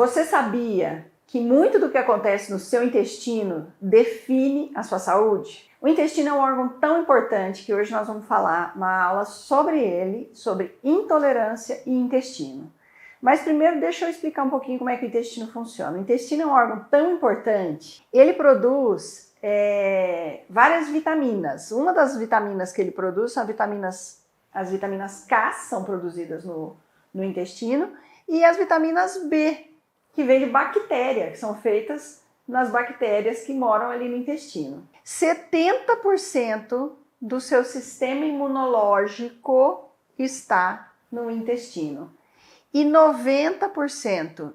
Você sabia que muito do que acontece no seu intestino define a sua saúde? O intestino é um órgão tão importante que hoje nós vamos falar uma aula sobre ele, sobre intolerância e intestino. Mas primeiro deixa eu explicar um pouquinho como é que o intestino funciona. O intestino é um órgão tão importante, ele produz várias vitaminas. Uma das vitaminas que ele produz são as vitaminas K, são produzidas no intestino, e as vitaminas B, que vêm de bactéria, que são feitas nas bactérias que moram ali no intestino. 70% do seu sistema imunológico está no intestino. E 90%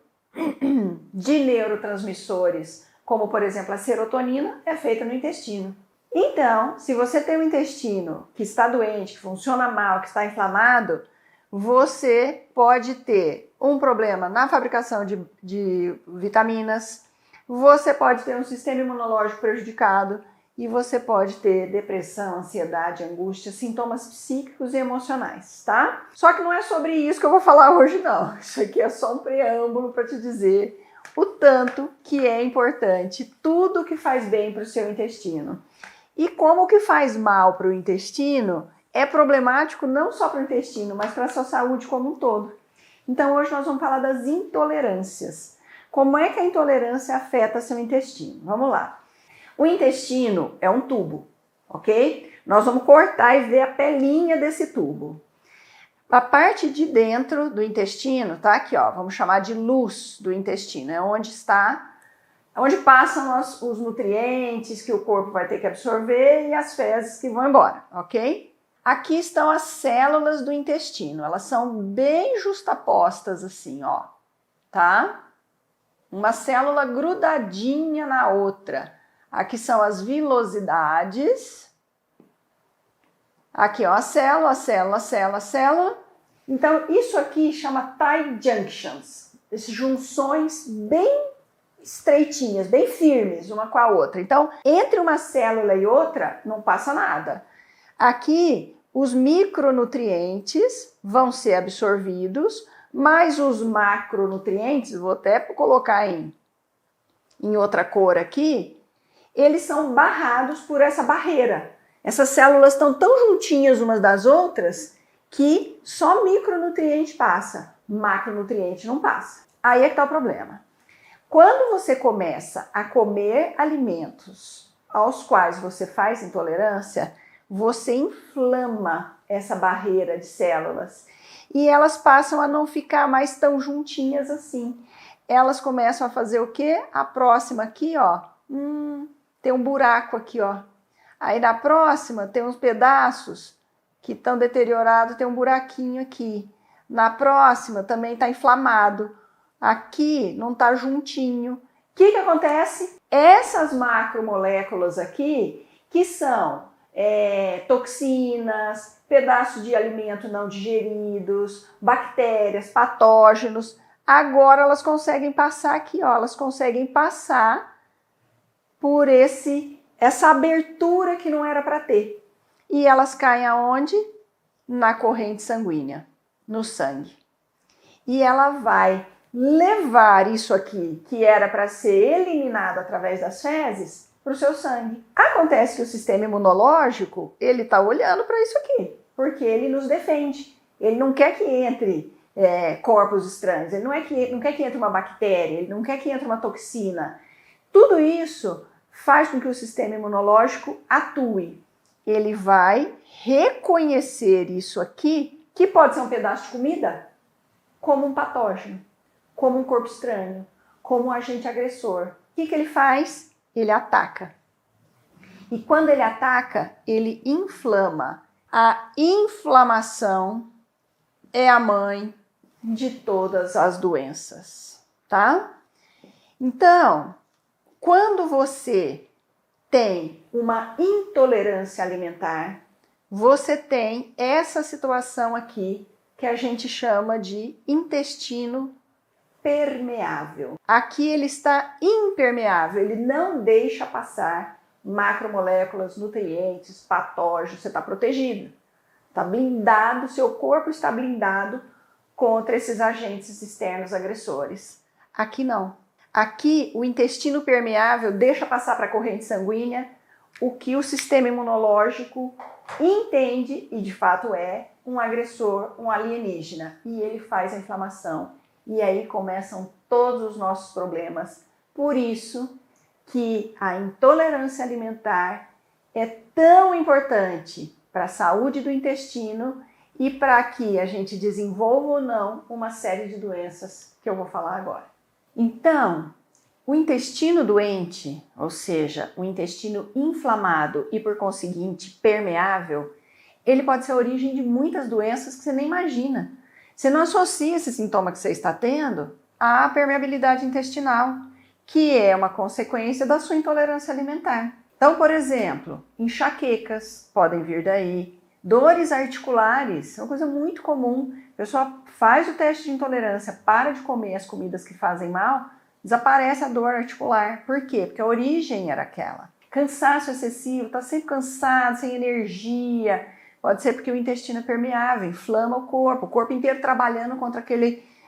de neurotransmissores, como por exemplo a serotonina, é feita no intestino. Então, se você tem um intestino que está doente, que funciona mal, que está inflamado, você pode ter um problema na fabricação de vitaminas, você pode ter um sistema imunológico prejudicado e você pode ter depressão, ansiedade, angústia, sintomas psíquicos e emocionais, tá? Só que não é sobre isso que eu vou falar hoje, não. Isso aqui é só um preâmbulo para te dizer o tanto que é importante tudo que faz bem para o seu intestino. E como o que faz mal para o intestino é problemático não só para o intestino, mas para a sua saúde como um todo. Então hoje nós vamos falar das intolerâncias. Como é que a intolerância afeta seu intestino? Vamos lá. O intestino é um tubo, ok? Nós vamos cortar e ver a pelinha desse tubo. A parte de dentro do intestino, tá aqui, ó, vamos chamar de luz do intestino, é onde passam os nutrientes que o corpo vai ter que absorver e as fezes que vão embora, ok? Aqui estão as células do intestino, elas são bem justapostas assim, ó, tá? Uma célula grudadinha na outra. Aqui são as vilosidades. Aqui, ó, a célula. Então, isso aqui chama tight junctions. Essas junções bem estreitinhas, bem firmes uma com a outra. Então, entre uma célula e outra, não passa nada. Aqui, os micronutrientes vão ser absorvidos, mas os macronutrientes, vou até colocar em outra cor aqui, eles são barrados por essa barreira. Essas células estão tão juntinhas umas das outras que só micronutriente passa, macronutriente não passa. Aí é que está o problema. Quando você começa a comer alimentos aos quais você faz intolerância, você inflama essa barreira de células e elas passam a não ficar mais tão juntinhas assim. Elas começam a fazer o quê? A próxima aqui, ó, tem um buraco aqui, ó. Aí na próxima tem uns pedaços que estão deteriorados, tem um buraquinho aqui. Na próxima também está inflamado. Aqui não está juntinho. O que acontece? Essas macromoléculas aqui, que são toxinas, pedaços de alimento não digeridos, bactérias, patógenos, agora elas conseguem passar aqui, ó. Elas conseguem passar por essa abertura que não era para ter. E elas caem aonde? Na corrente sanguínea, no sangue. E ela vai levar isso aqui, que era para ser eliminado através das fezes, para o seu sangue. Acontece que o sistema imunológico, ele está olhando para isso aqui, porque ele nos defende. Ele não quer que entre corpos estranhos, ele não quer que entre uma bactéria, ele não quer que entre uma toxina. Tudo isso faz com que o sistema imunológico atue. Ele vai reconhecer isso aqui, que pode ser um pedaço de comida, como um patógeno, como um corpo estranho, como um agente agressor. O que ele faz? Ele ataca. E quando ele ataca, ele inflama. A inflamação é a mãe de todas as doenças, tá? Então, quando você tem uma intolerância alimentar, você tem essa situação aqui que a gente chama de intestino permeável. Aqui ele está impermeável, ele não deixa passar macromoléculas, nutrientes, patógenos, você está protegido. Está blindado, seu corpo está blindado contra esses agentes externos agressores. Aqui não. Aqui o intestino permeável deixa passar para a corrente sanguínea o que o sistema imunológico entende, e de fato é, um agressor, um alienígena. E ele faz a inflamação. E aí começam todos os nossos problemas. Por isso que a intolerância alimentar é tão importante para a saúde do intestino e para que a gente desenvolva ou não uma série de doenças que eu vou falar agora. Então, o intestino doente, ou seja, o intestino inflamado e por conseguinte permeável, ele pode ser a origem de muitas doenças que você nem imagina. Você não associa esse sintoma que você está tendo à permeabilidade intestinal, que é uma consequência da sua intolerância alimentar. Então, por exemplo, enxaquecas podem vir daí, dores articulares, é uma coisa muito comum. A pessoa faz o teste de intolerância, para de comer as comidas que fazem mal, desaparece a dor articular. Por quê? Porque a origem era aquela. Cansaço excessivo, está sempre cansado, sem energia. Pode ser porque o intestino é permeável, inflama o corpo inteiro trabalhando contra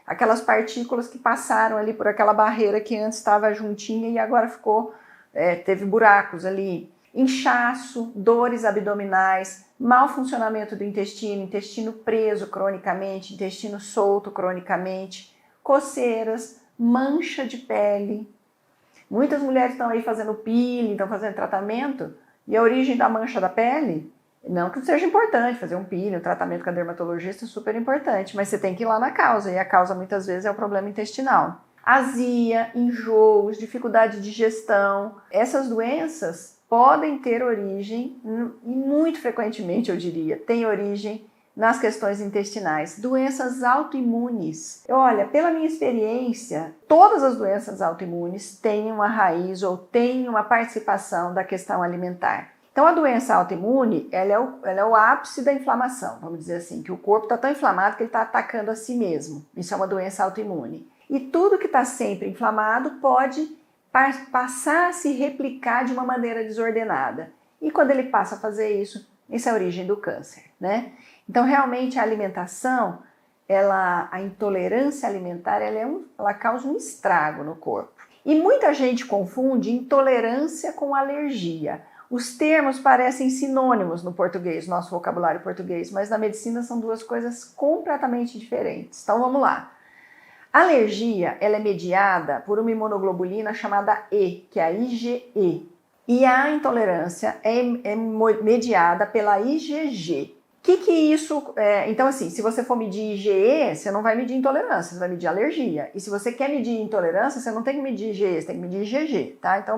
aquelas partículas que passaram ali por aquela barreira que antes estava juntinha e agora teve buracos ali. Inchaço, dores abdominais, mau funcionamento do intestino preso cronicamente, intestino solto cronicamente, coceiras, mancha de pele. Muitas mulheres estão aí fazendo peeling, estão fazendo tratamento, e a origem da mancha da pele, não que seja importante fazer um peeling, um tratamento com a dermatologista é super importante, mas você tem que ir lá na causa, e a causa muitas vezes é o problema intestinal. Azia, enjoos, dificuldade de digestão, essas doenças podem ter origem, e muito frequentemente eu diria, tem origem nas questões intestinais, doenças autoimunes. Olha, pela minha experiência, todas as doenças autoimunes têm uma raiz ou têm uma participação da questão alimentar. Então a doença autoimune, ela é o ápice da inflamação, vamos dizer assim, que o corpo está tão inflamado que ele está atacando a si mesmo. Isso é uma doença autoimune. E tudo que está sempre inflamado pode passar a se replicar de uma maneira desordenada. E quando ele passa a fazer isso, essa é a origem do câncer, né? Então, realmente, a alimentação, a intolerância alimentar, ela causa um estrago no corpo. E muita gente confunde intolerância com alergia. Os termos parecem sinônimos no português, nosso vocabulário português, mas na medicina são duas coisas completamente diferentes. Então, vamos lá. A alergia, ela é mediada por uma imunoglobulina chamada E, que é a IgE. E a intolerância é mediada pela IgG. Que isso é? Então, assim, se você for medir IgE, você não vai medir intolerância, você vai medir alergia. E se você quer medir intolerância, você não tem que medir IgE, você tem que medir IgG, tá? Então,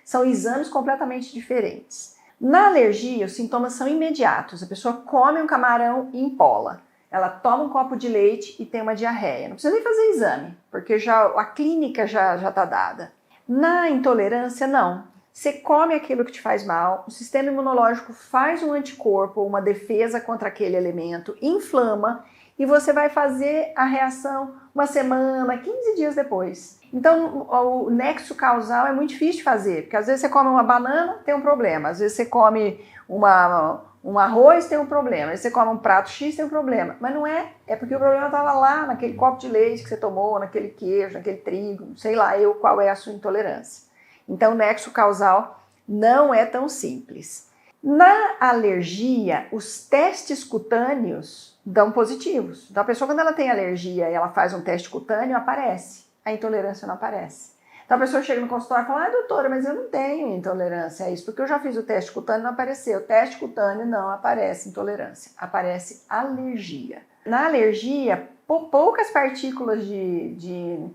são exames completamente diferentes. Na alergia, os sintomas são imediatos. A pessoa come um camarão e empola. Ela toma um copo de leite e tem uma diarreia. Não precisa nem fazer exame, porque a clínica já está dada. Na intolerância, não. Você come aquilo que te faz mal, o sistema imunológico faz um anticorpo, uma defesa contra aquele elemento, inflama e você vai fazer a reação uma semana, 15 dias depois. Então, o nexo causal é muito difícil de fazer, porque às vezes você come uma banana, tem um problema, às vezes você come um arroz, tem um problema, às vezes você come um prato X, tem um problema. Mas não é porque o problema estava lá, naquele copo de leite que você tomou, naquele queijo, naquele trigo, sei lá qual é a sua intolerância. Então, o nexo causal não é tão simples. Na alergia, os testes cutâneos dão positivos. Então, a pessoa, quando ela tem alergia e ela faz um teste cutâneo, aparece. A intolerância não aparece. Então, a pessoa chega no consultório e fala, doutora, mas eu não tenho intolerância a isso, porque eu já fiz o teste cutâneo e não apareceu. O teste cutâneo não aparece intolerância, aparece alergia. Na alergia, poucas partículas de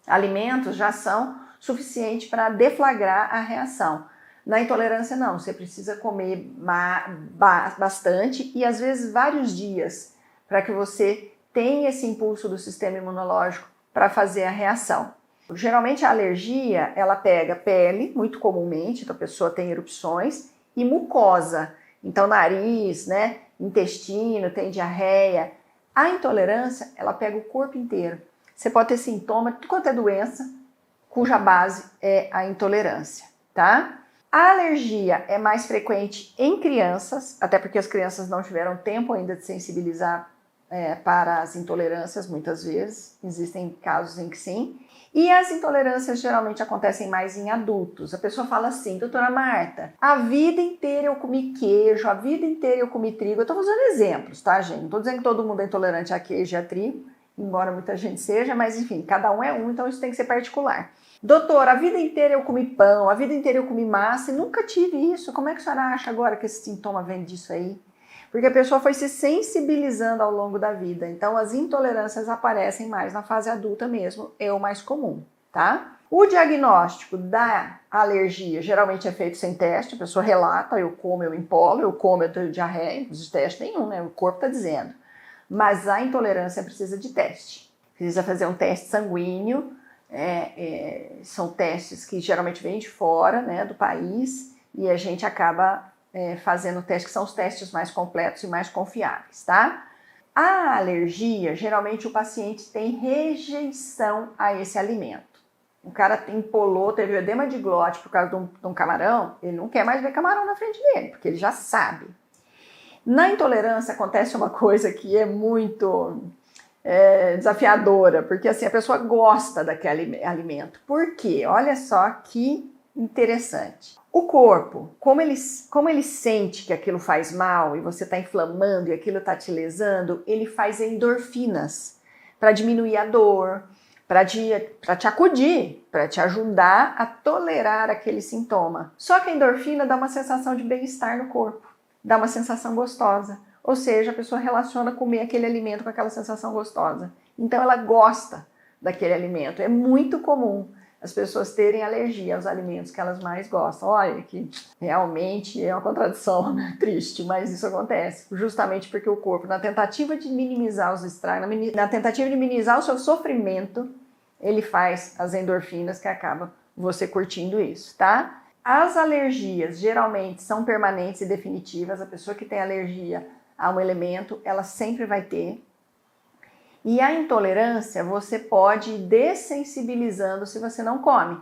alimentos já são suficiente para deflagrar a reação. Na intolerância, não. Você precisa comer bastante e, às vezes, vários dias para que você tenha esse impulso do sistema imunológico para fazer a reação. Geralmente, a alergia, ela pega pele, muito comumente, então a pessoa tem erupções, e mucosa. Então, nariz, né, intestino, tem diarreia. A intolerância, ela pega o corpo inteiro. Você pode ter sintoma, tudo quanto é doença, cuja base é a intolerância, tá? A alergia é mais frequente em crianças, até porque as crianças não tiveram tempo ainda de sensibilizar para as intolerâncias, muitas vezes. Existem casos em que sim. E as intolerâncias geralmente acontecem mais em adultos. A pessoa fala assim, doutora Marta, a vida inteira eu comi queijo, a vida inteira eu comi trigo. Eu estou usando exemplos, tá, gente? Não estou dizendo que todo mundo é intolerante a queijo e a trigo, embora muita gente seja, mas enfim, cada um é um, então isso tem que ser particular. Doutora, a vida inteira eu comi pão, a vida inteira eu comi massa e nunca tive isso. Como é que a senhora acha agora que esse sintoma vem disso aí? Porque a pessoa foi se sensibilizando ao longo da vida. Então, as intolerâncias aparecem mais na fase adulta mesmo, é o mais comum, tá? O diagnóstico da alergia geralmente é feito sem teste, a pessoa relata, eu como, eu empolo, eu como, eu tenho diarreia, não precisa de teste nenhum, né? O corpo está dizendo. Mas a intolerância precisa de teste. Precisa fazer um teste sanguíneo, são testes que geralmente vêm de fora, né, do país, e a gente acaba fazendo testes que são os testes mais completos e mais confiáveis, tá? A alergia, geralmente o paciente tem rejeição a esse alimento. O cara empolou, teve edema de glote por causa de um camarão, ele não quer mais ver camarão na frente dele, porque ele já sabe. Na intolerância acontece uma coisa que é muito desafiadora, porque assim, a pessoa gosta daquele alimento. Por quê? Olha só que interessante. O corpo, como ele sente que aquilo faz mal e você está inflamando e aquilo está te lesando, ele faz endorfinas para diminuir a dor, para te acudir, para te ajudar a tolerar aquele sintoma. Só que a endorfina dá uma sensação de bem-estar no corpo, dá uma sensação gostosa. Ou seja, a pessoa relaciona comer aquele alimento com aquela sensação gostosa. Então ela gosta daquele alimento. É muito comum as pessoas terem alergia aos alimentos que elas mais gostam. Olha, que realmente é uma contradição, né? Triste, mas isso acontece. Justamente porque o corpo, na tentativa de minimizar os estragos, na tentativa de minimizar o seu sofrimento, ele faz as endorfinas que acabam você curtindo isso, tá? As alergias geralmente são permanentes e definitivas. A pessoa que tem alergia a um elemento, ela sempre vai ter. E a intolerância, você pode ir dessensibilizando se você não come.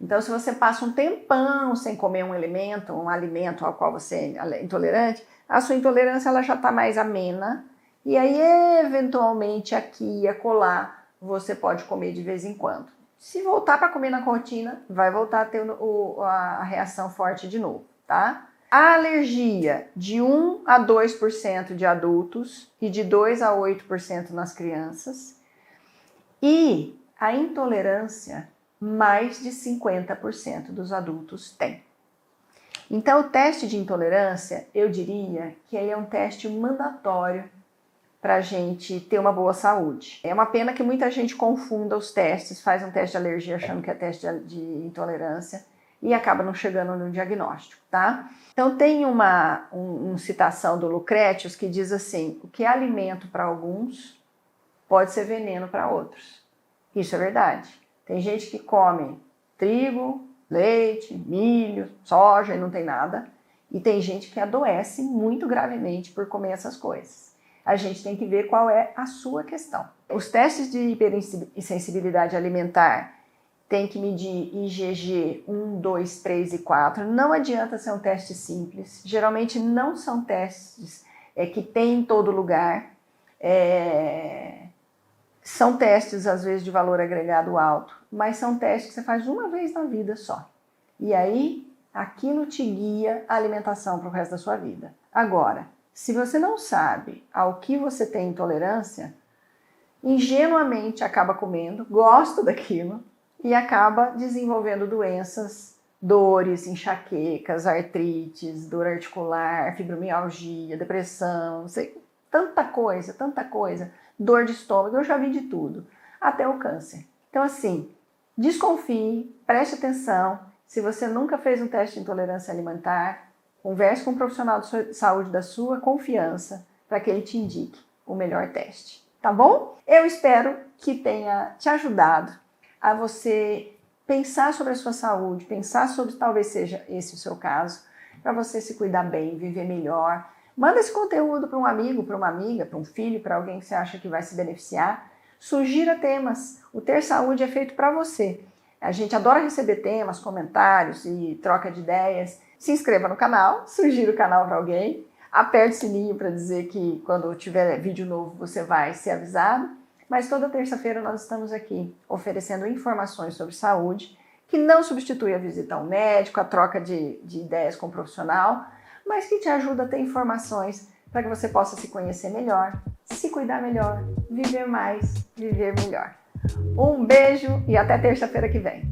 Então, se você passa um tempão sem comer um alimento ao qual você é intolerante, a sua intolerância ela já está mais amena. E aí, eventualmente, aqui e acolá, você pode comer de vez em quando. Se voltar para comer na rotina, vai voltar a ter a reação forte de novo, tá? A alergia de 1 a 2% de adultos e de 2 a 8% nas crianças. E a intolerância, mais de 50% dos adultos têm. Então, o teste de intolerância, eu diria que ele é um teste mandatório para a gente ter uma boa saúde. É uma pena que muita gente confunda os testes, faz um teste de alergia achando que é teste de intolerância e acaba não chegando no diagnóstico, tá? Então tem uma citação do Lucrétios que diz assim, o que é alimento para alguns pode ser veneno para outros. Isso é verdade. Tem gente que come trigo, leite, milho, soja e não tem nada. E tem gente que adoece muito gravemente por comer essas coisas. A gente tem que ver qual é a sua questão. Os testes de hipersensibilidade alimentar tem que medir IgG 1, 2, 3 e 4. Não adianta ser um teste simples. Geralmente não são testes que tem em todo lugar. São testes, às vezes, de valor agregado alto, mas são testes que você faz uma vez na vida só. E aí, aquilo te guia a alimentação para o resto da sua vida. Agora, se você não sabe ao que você tem intolerância, ingenuamente acaba comendo, gosta daquilo, e acaba desenvolvendo doenças, dores, enxaquecas, artrites, dor articular, fibromialgia, depressão, não sei, tanta coisa, dor de estômago, eu já vi de tudo, até o câncer. Então assim, desconfie, preste atenção, se você nunca fez um teste de intolerância alimentar, converse com um profissional de saúde da sua confiança para que ele te indique o melhor teste, tá bom? Eu espero que tenha te ajudado a você pensar sobre a sua saúde, pensar sobre talvez seja esse o seu caso, para você se cuidar bem, viver melhor. Manda esse conteúdo para um amigo, para uma amiga, para um filho, para alguém que você acha que vai se beneficiar. Sugira temas. O Ter Saúde é feito para você. A gente adora receber temas, comentários e troca de ideias. Se inscreva no canal, sugira o canal para alguém. Aperte o sininho para dizer que quando tiver vídeo novo você vai ser avisado. Mas toda terça-feira nós estamos aqui oferecendo informações sobre saúde, que não substitui a visita ao médico, a troca de ideias com o profissional, mas que te ajuda a ter informações para que você possa se conhecer melhor, se cuidar melhor, viver mais, viver melhor. Um beijo e até terça-feira que vem.